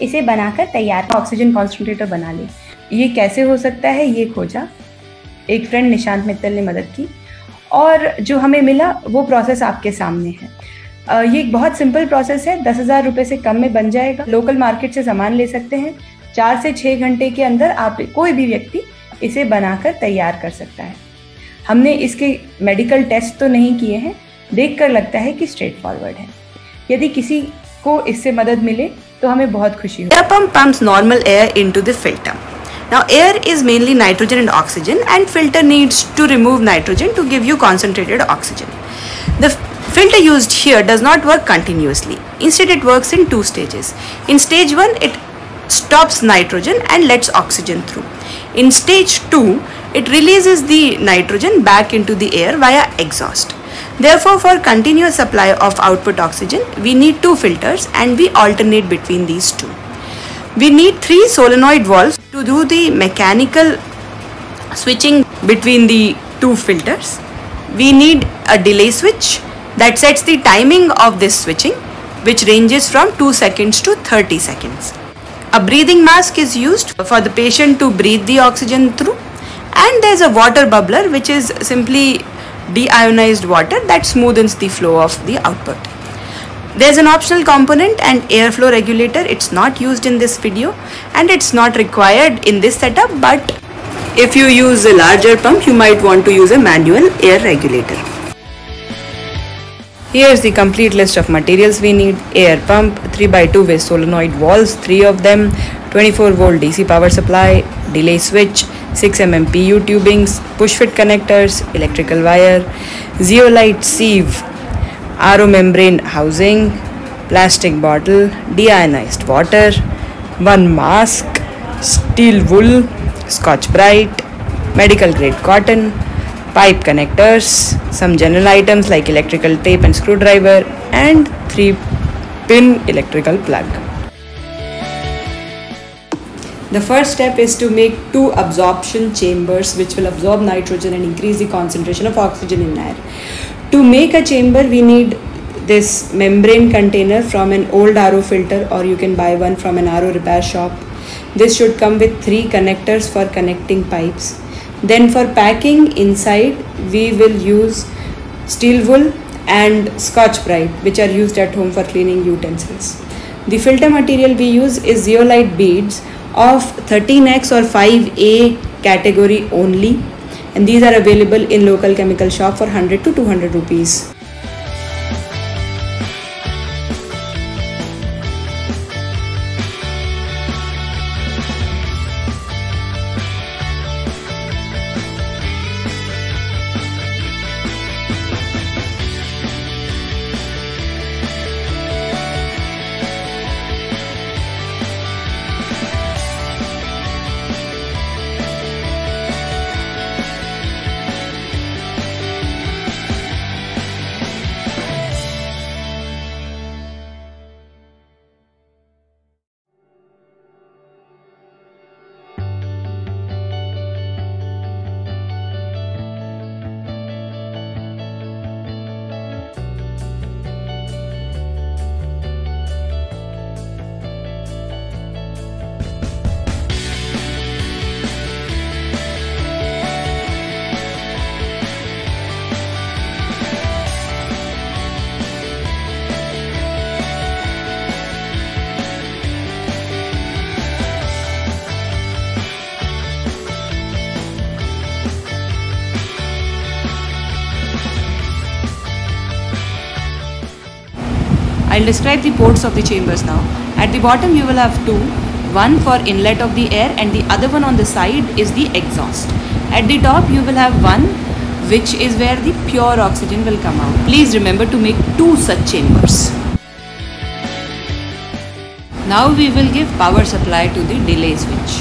इसे बनाकर तैयार ऑक्सीजन कॉन्सेंट्रेटर बना ले। ये कैसे हो सकता है, ये खोजा एक फ्रेंड निशांत मित्तल ने मदद की, और जो हमें मिला वो प्रोसेस आपके सामने है। ये एक बहुत सिंपल प्रोसेस है, 10,000 रुपये से कम में बन जाएगा। लोकल मार्केट से सामान ले सकते हैं। 4 से 6 घंटे के अंदर आप कोई भी व्यक्ति इसे बनाकर तैयार कर सकता है। हमने इसके मेडिकल टेस्ट तो नहीं किए हैं, देखकर लगता है कि स्ट्रेट फॉरवर्ड है। यदि किसी को इससे मदद मिले तो हमें बहुत खुशी होगी। Air pump pumps normal air into the filter. Now air is mainly nitrogen and oxygen, and filter needs to remove nitrogen to give you concentrated oxygen. The filter used here does not work continuously. Instead it works in 2 stages. In stage 1 it stops nitrogen and lets oxygen through. In stage 2 it releases the nitrogen back into the air via exhaust. Therefore, for continuous supply of output oxygen, we need 2 filters and we alternate between these 2. We need 3 solenoid valves to do the mechanical switching between the 2 filters. We need a delay switch that sets the timing of this switching, which ranges from 2 seconds to 30 seconds. A breathing mask is used for the patient to breathe the oxygen through, and there is a water bubbler, which is simply deionized water that smoothens the flow of the output. There is an optional component, an airflow regulator. It's not used in this video and it's not required in this setup, but if you use a larger pump you might want to use a manual air regulator. Here's the complete list of materials we need. Air pump, 3x2 with solenoid valves, 3 of them, 24 volt DC power supply, delay switch, 6 mm PU tubings, push fit connectors, electrical wire, zeolite sieve, RO membrane housing, plastic bottle, deionized water, 1 mask, steel wool, Scotch Brite, medical grade cotton, pipe connectors, some general items like electrical tape and screwdriver, and 3-pin electrical plug. The first step is to make 2 absorption chambers which will absorb nitrogen and increase the concentration of oxygen in air. To make a chamber we need this membrane container from an old RO filter, or you can buy one from an RO repair shop. This should come with 3 connectors for connecting pipes. Then for packing inside we will use steel wool and Scotch Brite, which are used at home for cleaning utensils. The filter material we use is zeolite beads of 13X or 5A category only, and these are available in local chemical shop for 100 to 200 rupees. I'll describe the ports of the chambers now. At the bottom you will have 2, one for inlet of the air and the other one on the side is the exhaust. At the top you will have one which is where the pure oxygen will come out. Please remember to make 2 such chambers. Now we will give power supply to the delay switch.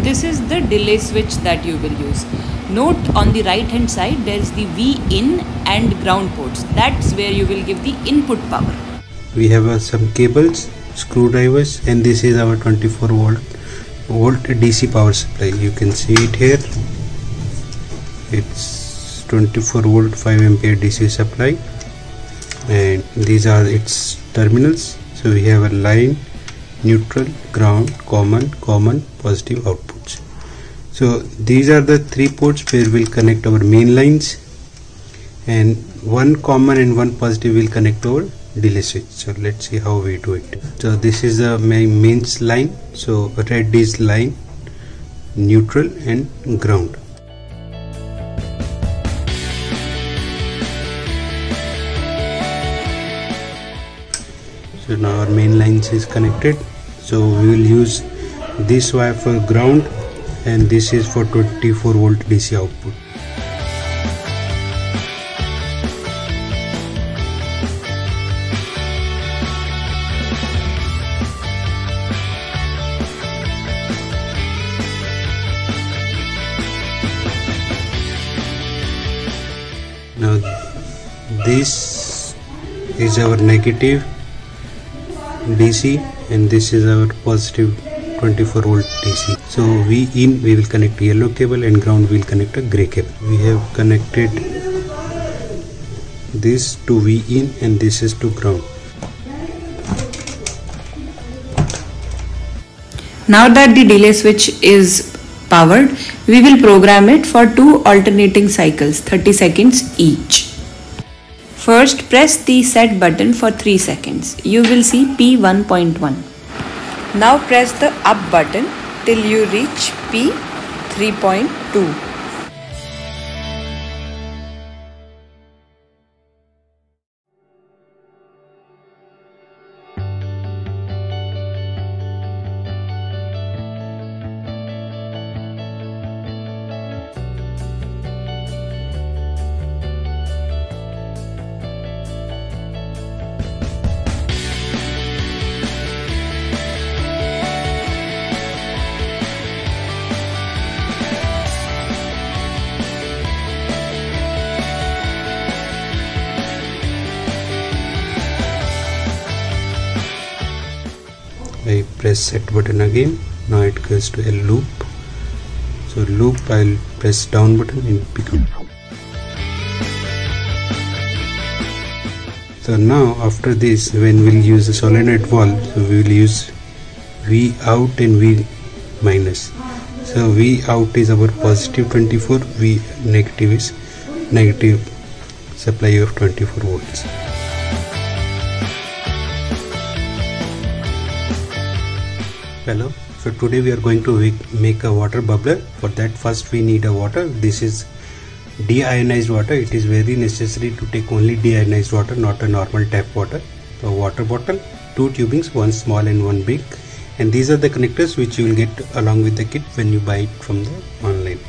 This is the delay switch that you will use. Note on the right hand side there is the V in and ground ports. That's where you will give the input power. We have some cables, screwdrivers, and this is our 24 volt DC power supply. You can see it here. It's 24 volt 5 ampere DC supply, and these are its terminals. So we have a line neutral, ground, common, common, positive outputs. So these are the 3 ports where we'll connect our main lines, and one common and one positive will connect our delay switch. So let's see how we do it. So this is the mains line. So red is line, neutral and ground. So now our main lines is connected. So we will use this wire for ground, and this is for 24 volt DC output. Now this is our negative DC and this is our positive 24 volt DC. So we will connect yellow cable and ground will connect a grey cable. We have connected this to V in and this is to ground. Now that the delay switch is powered, we will program it for 2 alternating cycles, 30 seconds each. First, press the set button for 3 seconds. You will see P1.1. Now press the up button till you reach P3.2. I press set button again. Now it goes to a loop. So loop, I'll press down button and become. So now after this, when we'll use the solenoid valve, so we will use V out and V minus. So V out is our positive 24, V negative is negative supply of 24 volts. Hello, so today we are going to make a water bubbler. For that, first we need a water. This is deionized water. It is very necessary to take only deionized water, not a normal tap water. A water bottle, 2 tubings, one small and one big, and these are the connectors which you will get along with the kit when you buy it from the online.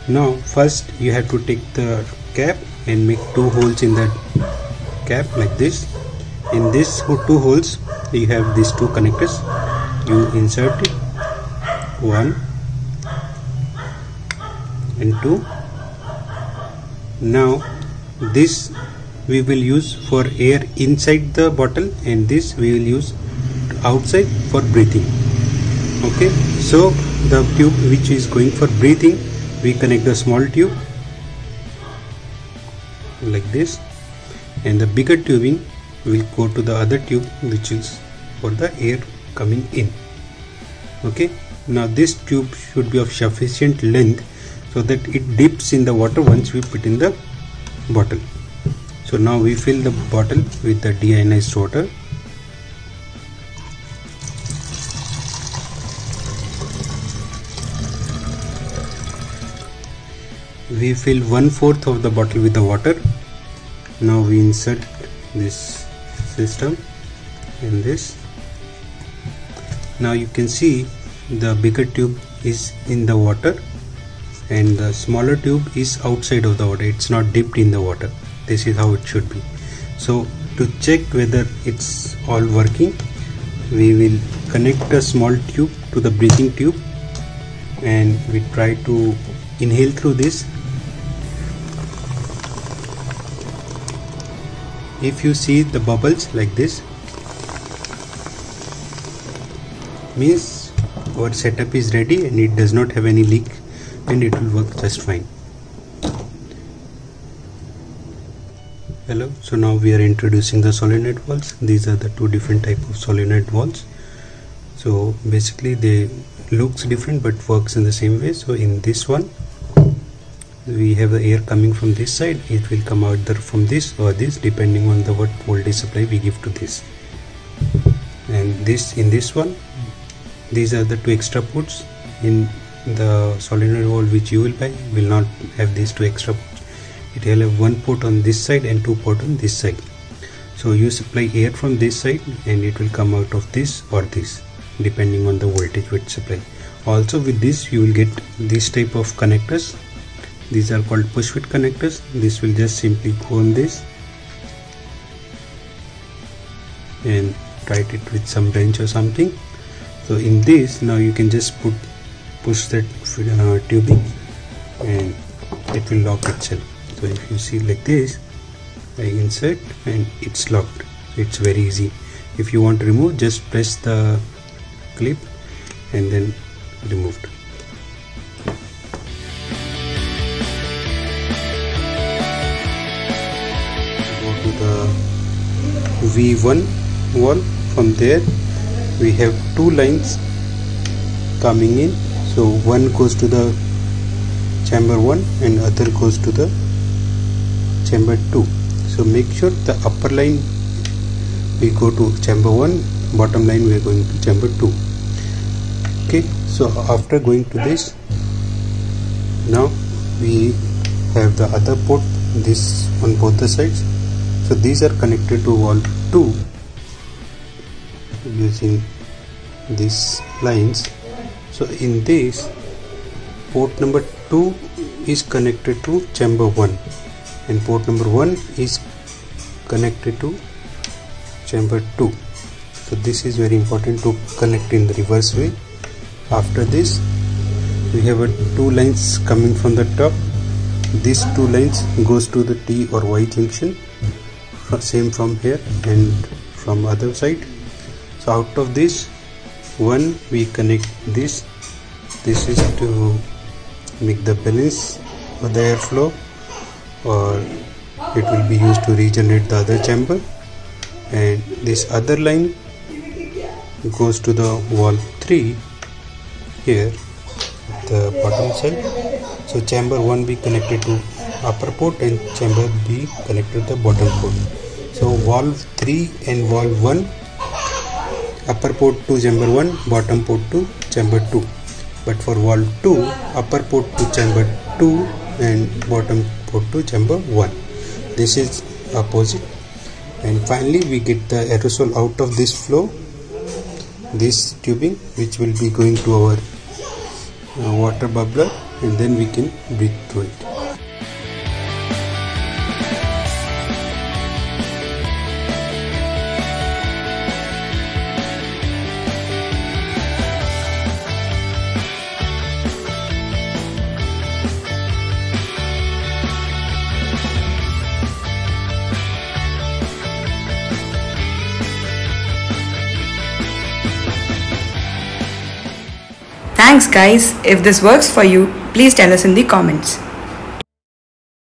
Now first you have to take the cap and make 2 holes in the cap like this. In this 2 holes you have these 2 connectors. You insert it, 1 and 2. Now this we will use for air inside the bottle and this we will use outside for breathing. Okay, so the tube which is going for breathing, we connect the small tube like this, and the bigger tubing will go to the other tube which is for the air coming in. Okay, now this tube should be of sufficient length so that it dips in the water once we put in the bottle. So now we fill the bottle with the deionized water. We fill 1/4 of the bottle with the water. Now we insert this system in this. Now you can see the bigger tube is in the water and the smaller tube is outside of the water. It's not dipped in the water. This is how it should be. So to check whether it's all working, we will connect a small tube to the breathing tube and we try to inhale through this. If you see the bubbles like this, means our setup is ready and it does not have any leak and it will work just fine. Hello, so now we are introducing the solenoid valves. These are the 2 different types of solenoid valves. So basically they looks different but works in the same way. So in this one we have the air coming from this side, it will come out there from this or this depending on the what voltage supply we give to this. And this in this one, these are the two extra ports. In the solenoid valve which you will buy will not have these two extra ports. It will have one port on this side and two port on this side. So you supply air from this side and it will come out of this or this depending on the voltage which supply. Also with this you will get this type of connectors. These are called push fit connectors. This will just simply go on this and tight it with some wrench or something. So in this now you can just push that tubing and it will lock itself. So if you see like this, I insert and it's locked. So it's very easy. If you want to remove, just press the clip and then remove it. Go to the V1 valve. From there we have two lines coming in. So one goes to the chamber 1 and other goes to the chamber 2. So make sure the upper line we go to chamber 1, bottom line we are going to chamber 2. Okay, so after going to this, now we have the other port, this on both the sides. So these are connected to valve 2 using these lines. So in this, port number 2 is connected to chamber 1 and port number 1 is connected to chamber 2. So this is very important to connect in the reverse way. After this we have two lines coming from the top. These two lines goes to the T or Y junction, same from here and from other side. So out of this one we connect this. This is to make the balance of the airflow, or it will be used to regenerate the other chamber. And this other line goes to the valve 3 here, the bottom side. So chamber 1 be connected to upper port and chamber B connected to the bottom port. So valve 3 and valve 1, upper port to chamber 1, bottom port to chamber 2. But for valve 2, upper port to chamber 2 and bottom port to chamber 1. This is opposite. And finally we get the aerosol out of this flow, this tubing, which will be going to our water bubbler, and then we can breathe through it. Thanks guys. If this works for you, please tell us in the comments.